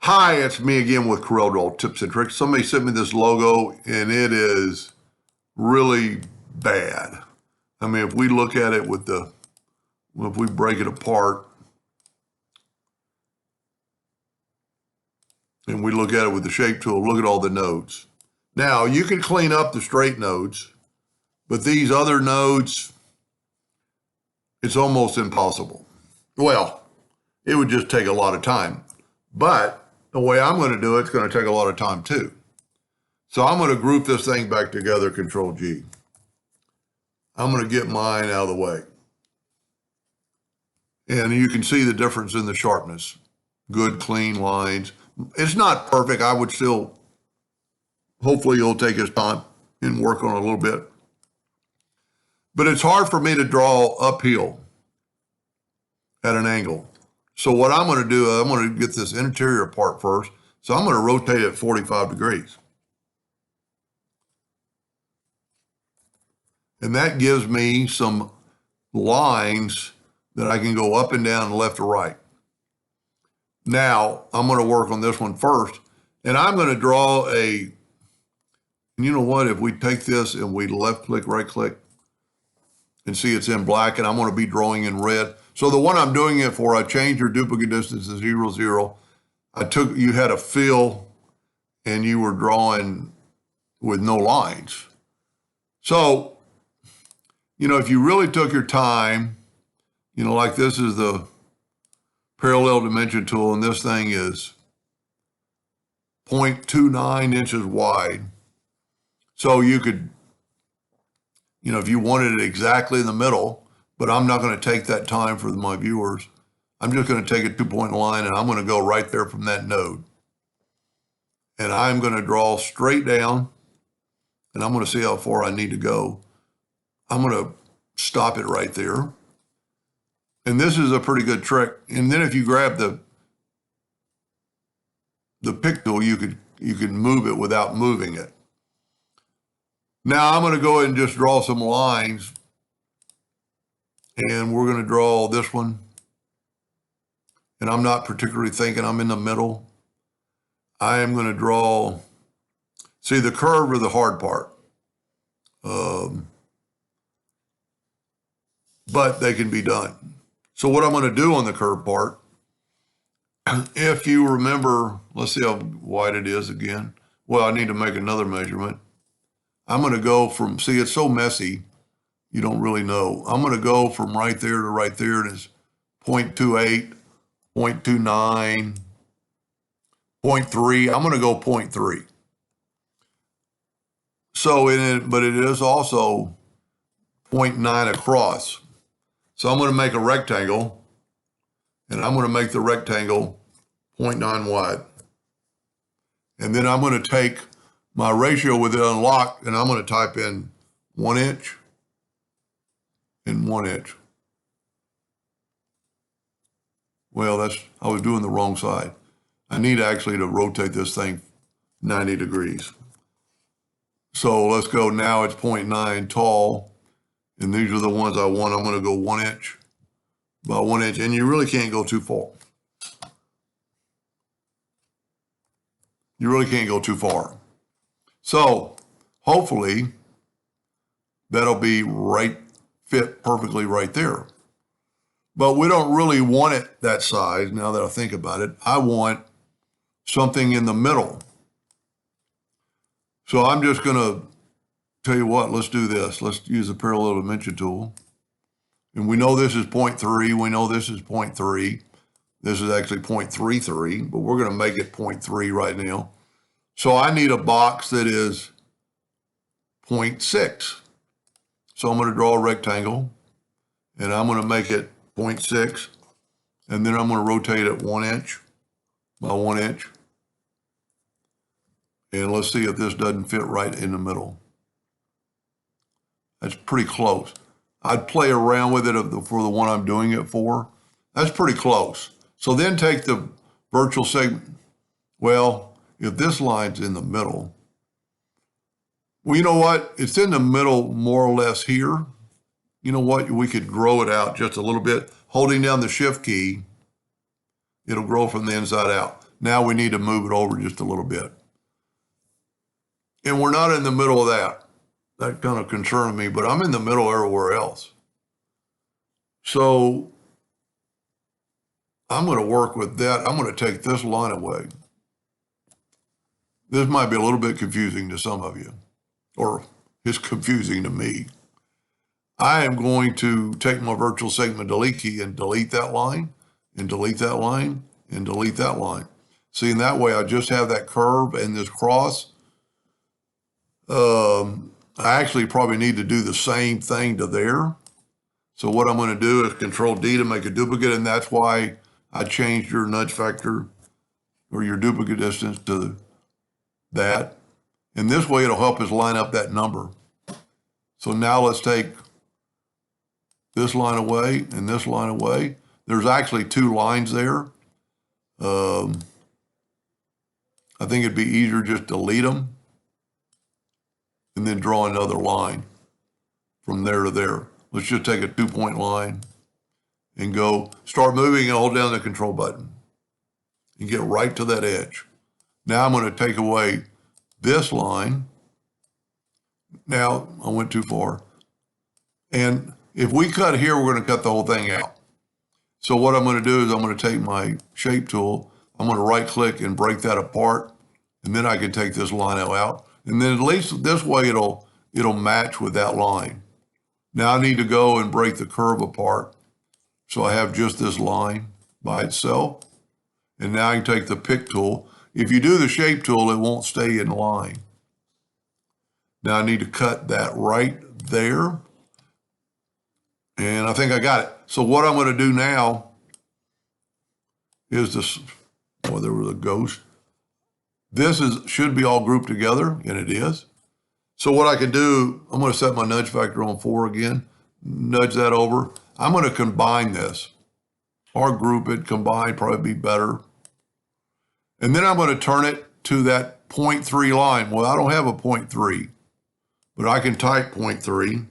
Hi, it's me again with CorelDraw tips and tricks. Somebody sent me this logo and it is really bad. I mean, if we look at it if we break it apart and we look at it with the shape tool, look at all the nodes. Now, you can clean up the straight nodes, but these other nodes, it's almost impossible. Well, it would just take a lot of time, but the way I'm going to do it's going to take a lot of time too. So I'm going to group this thing back together, Control G. I'm going to get mine out of the way. And you can see the difference in the sharpness. Good, clean lines. It's not perfect. I would still, hopefully you'll take his time and work on it a little bit. But it's hard for me to draw uphill at an angle. So what I'm going to do, I'm going to get this interior part first. So I'm going to rotate it 45 degrees. And that gives me some lines that I can go up and down, left to right. Now, I'm going to work on this one first. And I'm going to draw you know what, if we take this and we left click, right click, and see it's in black, and I'm going to be drawing in red. So the one I'm doing it for, I changed your duplicate distance to 0, 0. You had a fill and you were drawing with no lines. So, if you really took your time, like this is the parallel dimension tool, and this thing is 0.29 inches wide. So you could, if you wanted it exactly in the middle, but I'm not going to take that time for my viewers. I'm just going to take a 2-point line and I'm going to go right there from that node. And I'm going to draw straight down and I'm going to see how far I need to go. I'm going to stop it right there. And this is a pretty good trick. And then if you grab the pick tool, you can move it without moving it. Now I'm going to go ahead and just draw some lines. And we're going to draw this one. And I'm not particularly thinking I'm in the middle. I am going to draw, see the curve or the hard part. But they can be done. So what I'm going to do on the curve part, if you remember, let's see how wide it is again. Well, I need to make another measurement. I'm going to go from, see, it's so messy, you don't really know. I'm going to go from right there to right there, and it's 0.28, 0.29, 0.3. I'm going to go 0.3. So but it is also 0.9 across. So I'm going to make a rectangle, and I'm going to make the rectangle 0.9 wide. And then I'm going to take my ratio with it unlocked, and I'm going to type in 1 inch and 1 inch. Well, I was doing the wrong side. I need actually to rotate this thing 90 degrees. So let's go now, it's 0.9 tall. And these are the ones I want. I'm going to go 1 inch by 1 inch. And you really can't go too far. You really can't go too far. So hopefully that'll be fit perfectly right there. But we don't really want it that size now that I think about it. I want something in the middle. So I'm just going to tell you what, let's do this. Let's use the parallel dimension tool. And we know this is 0.3. We know this is 0.3. This is actually 0.33, but we're going to make it 0.3 right now. So I need a box that is 0.6. So I'm going to draw a rectangle, and I'm going to make it 0.6, and then I'm going to rotate it 1 inch by 1 inch. And let's see if this doesn't fit right in the middle. That's pretty close. I'd play around with it for the one I'm doing it for. That's pretty close. So then take the virtual segment. Well, if this line's in the middle, well, you know what? It's in the middle more or less here. You know what? We could grow it out just a little bit, holding down the shift key It'll grow from the inside out. Now we need to move it over just a little bit. And we're not in the middle of that. That kind of concerned me, but I'm in the middle everywhere else. So I'm going to work with that. I'm going to take this line away. This might be a little bit confusing to some of you, or it's confusing to me. I am going to take my virtual segment delete key and delete that line, and delete that line, and delete that line. See, in that way, I just have that curve and this cross. I actually probably need to do the same thing to there. So what I'm going to do is Control D to make a duplicate, and that's why I changed your nudge factor or your duplicate distance to that. And this way it'll help us line up that number. So now let's take this line away and this line away. There's actually two lines there. I think it'd be easier just to delete them and then draw another line from there to there. Let's just take a 2-point line and go start moving and hold down the control button and get right to that edge. Now I'm going to take away this line. Now I went too far. And if we cut here, we're going to cut the whole thing out. So what I'm going to do is I'm going to take my shape tool. I'm going to right click and break that apart. And then I can take this line out. And then at least this way it'll match with that line. Now I need to go and break the curve apart. So I have just this line by itself. And now I can take the pick tool. If you do the shape tool, it won't stay in line. Now I need to cut that right there. And I think I got it. So what I'm going to do now is this, boy, there was a ghost. This should be all grouped together, and it is. So what I can do, I'm going to set my nudge factor on 4 again, nudge that over. I'm going to combine this, or group it, combine, probably be better. And then I'm going to turn it to that 0.3 line. Well, I don't have a 0.3, but I can type 0.3,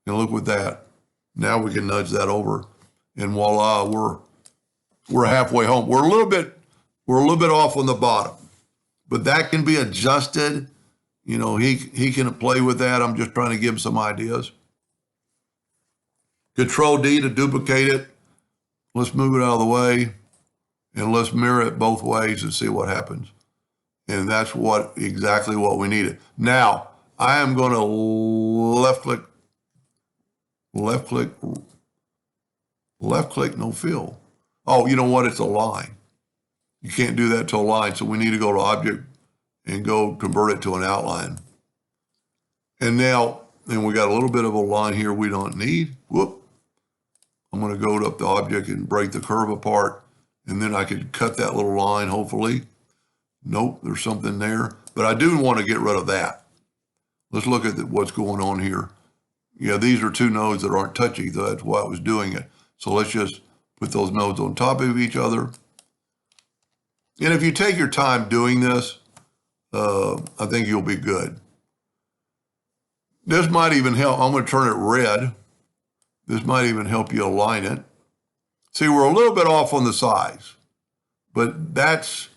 and look with that. Now we can nudge that over, and voila, we're halfway home. We're a little bit off on the bottom, but that can be adjusted. You know, he can play with that. I'm just trying to give him some ideas. Control D to duplicate it. Let's move it out of the way, and let's mirror it both ways and see what happens. And that's exactly what we needed. Now, I am going to left click, no fill. Oh, you know what? It's a line. You can't do that to a line. So we need to go to Object and go convert it to an outline. And now, we got a little bit of a line here we don't need. Whoop. I'm going to go up to Object and break the curve apart. And then I could cut that little line, hopefully. Nope, there's something there. But I do want to get rid of that. Let's look at what's going on here. Yeah, these are two nodes that aren't touchy. That's why I was doing it. So let's just put those nodes on top of each other. And if you take your time doing this, I think you'll be good. This might even help. I'm going to turn it red. This might even help you align it. See, we're a little bit off on the size, but that's,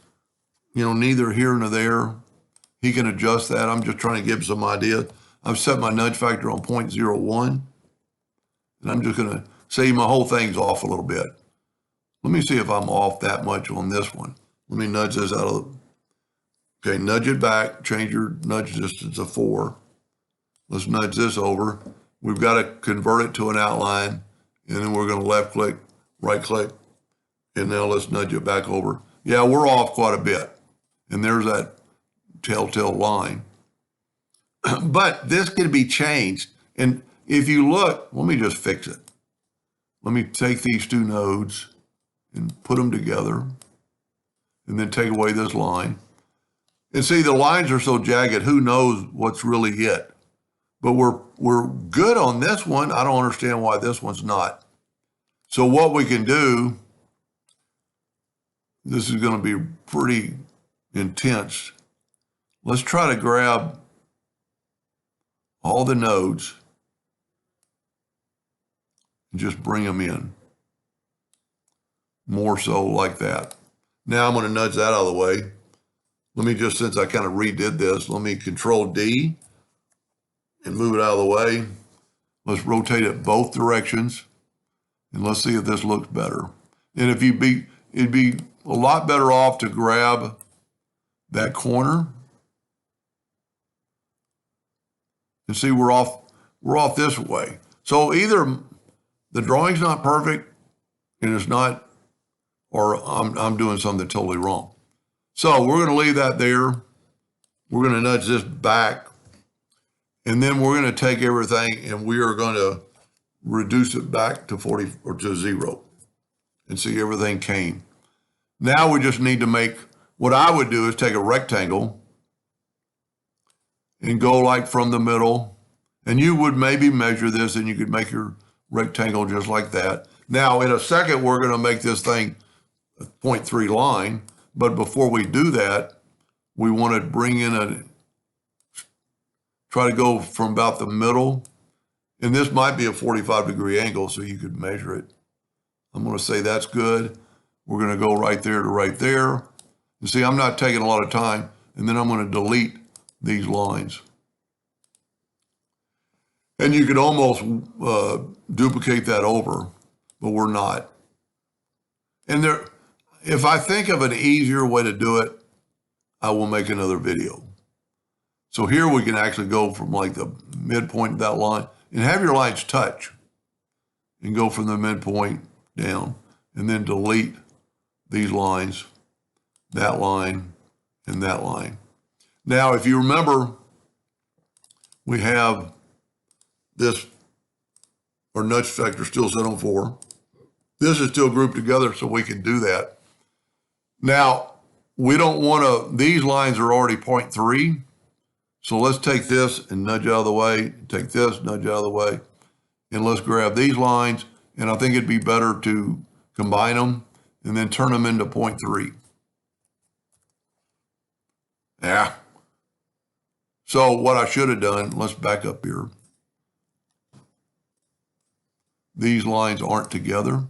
neither here nor there. He can adjust that. I'm just trying to give some idea. I've set my nudge factor on 0.01, and I'm just going to say my whole thing's off a little bit. Let me see if I'm off that much on this one. Let me nudge this out of the, okay, nudge it back, change your nudge distance to 4. Let's nudge this over. We've got to convert it to an outline, and then we're going to left click, right click, and now let's nudge it back over. Yeah, we're off quite a bit. And there's that telltale line. But this can be changed. And if you look, let me just fix it. Let me take these two nodes and put them together, and then take away this line. And see, the lines are so jagged, who knows what's really it. But we're good on this one. I don't understand why this one's not. So what we can do, this is going to be pretty intense. Let's try to grab all the nodes and just bring them in. more so like that. Now I'm going to nudge that out of the way. Let me just, since I kind of redid this, let me Control D and move it out of the way. Let's rotate it both directions, and let's see if this looks better. And if it'd be a lot better off to grab that corner. And see, we're off this way. So either the drawing's not perfect and it's not, or I'm doing something totally wrong. So we're going to leave that there. We're going to nudge this back, and then we're going to take everything and we are going to reduce it back to 40 or to 0, and see everything came. Now we just need to make, what I would do is take a rectangle and go like from the middle, and you would maybe measure this and you could make your rectangle just like that. Now in a second, we're going to make this thing a 0.3 line, but before we do that, we want to bring in try to go from about the middle, and this might be a 45-degree angle, so you could measure it. I'm going to say that's good. We're going to go right there to right there. You see, I'm not taking a lot of time, and then I'm going to delete these lines. And you could almost duplicate that over, but we're not. And if I think of an easier way to do it, I will make another video. So here we can actually go from like the midpoint of that line and have your lines touch and go from the midpoint down, and then delete these lines, that line, and that line. Now, if you remember, we have this, our nudge factor still set on 4. This is still grouped together, so we can do that. Now, we don't want to, these lines are already 0.3. So let's take this and nudge out of the way, take this, nudge out of the way, and let's grab these lines. And I think it'd be better to combine them and then turn them into 0.3. Yeah. So what I should have done, let's back up here. These lines aren't together.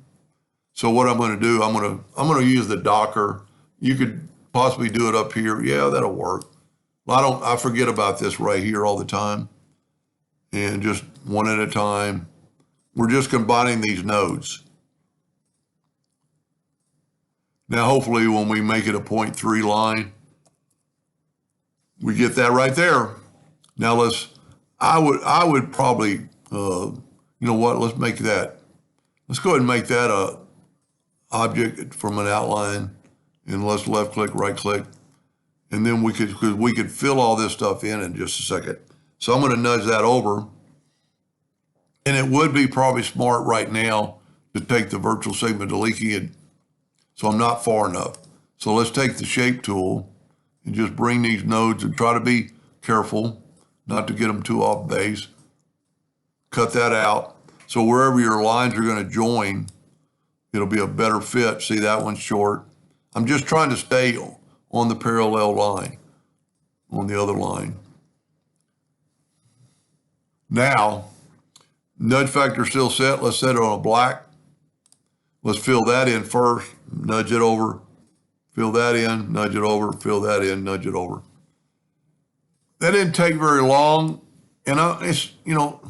So what I'm going to do, I'm going to use the Docker. You could possibly do it up here. Yeah, that'll work. I forget about this right here all the time. And just one at a time. We're just combining these nodes. Now, hopefully when we make it a 0.3 line, we get that right there. Now I would probably, you know what, let's make that. Let's go ahead and make that a object from an outline, and let's left click, right click. And then we could fill all this stuff in just a second. So I'm going to nudge that over. And it would be probably smart right now to take the virtual segment deleting it. So I'm not far enough. So let's take the shape tool and just bring these nodes and try to be careful not to get them too off base. Cut that out. So wherever your lines are going to join, it'll be a better fit. See, that one's short. I'm just trying to stay on the parallel line, on the other line. Now, nudge factor still set. Let's set it on a black. Let's fill that in first, nudge it over, fill that in, nudge it over, fill that in, nudge it over. That didn't take very long. And it's, you know,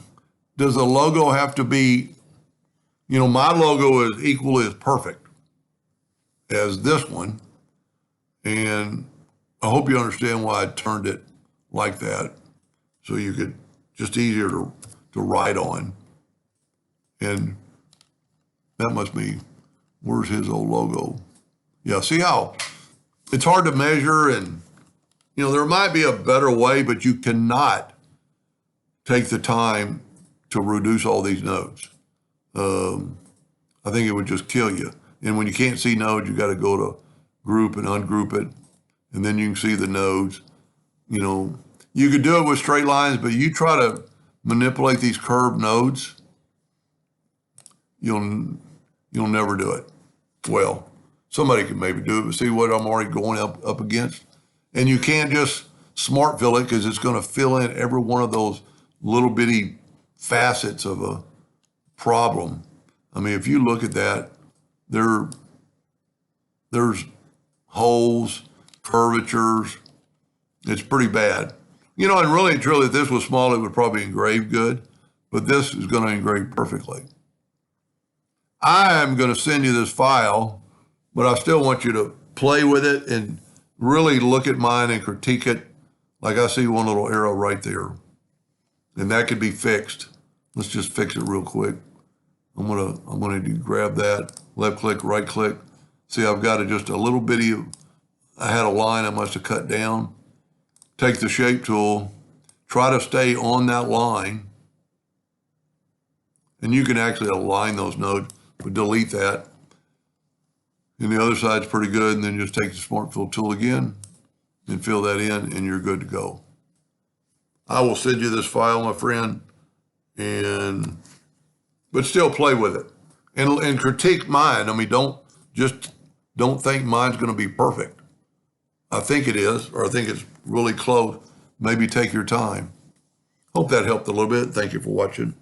does the logo have to be, you know, my logo is equally as perfect as this one. And I hope you understand why I turned it like that, so you could, just easier to write on. And that must be, where's his old logo? Yeah, see how it's hard to measure, and, you know, there might be a better way, but you cannot take the time to reduce all these nodes. I think it would just kill you. And when you can't see nodes, you got to go to group and ungroup it, and then you can see the nodes. You know, you could do it with straight lines, but you try to manipulate these curved nodes, you'll never do it. Well, somebody can maybe do it, but see what I'm already going up against? And you can't just smart fill it, because it's going to fill in every one of those little bitty facets of a problem. I mean, if you look at that, they're There's holes, curvatures. It's pretty bad. You know, and really and truly, if this was small, it would probably engrave good, but this is going to engrave perfectly. I am going to send you this file, but I still want you to play with it and really look at mine and critique it. Like I see one little arrow right there, and that could be fixed. Let's just fix it real quick. I'm gonna grab that, left click, right click. See, I've got just a little bitty, I had a line I must have cut down. Take the shape tool, try to stay on that line, and you can actually align those nodes, but delete that. And the other side's pretty good, and then just take the Smart Fill tool again and fill that in, and you're good to go. I will send you this file, my friend, but still play with it and critique mine. I mean, don't think mine's going to be perfect. I think it is, or I think it's really close. Maybe take your time. Hope that helped a little bit. Thank you for watching.